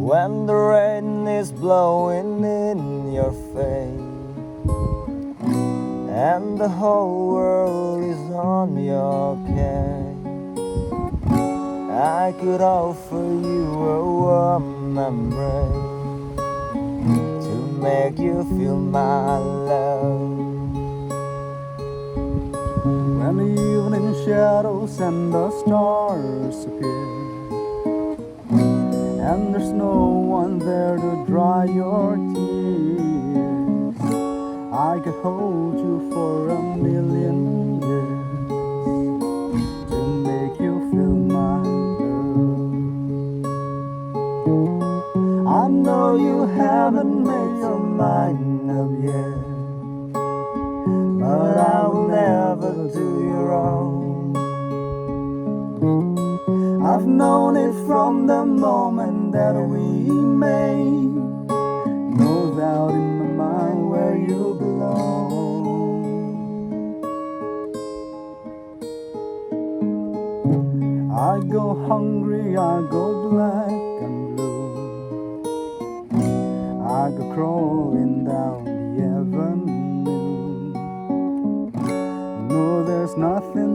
when the rain is blowing in your face and the whole world is on your case. I could offer you a warm embrace to make you feel my love. When the evening shadows and the stars appear, and there's no one there to dry your tears, I could hold you for a million years to make you feel my love. I know you haven't made your mind up yet, but I will never do you wrong. I've known it from the moment that we made, no doubt in my mind where you belong. I go hungry, I go black and blue, I go crawling down the avenue. No, there's nothing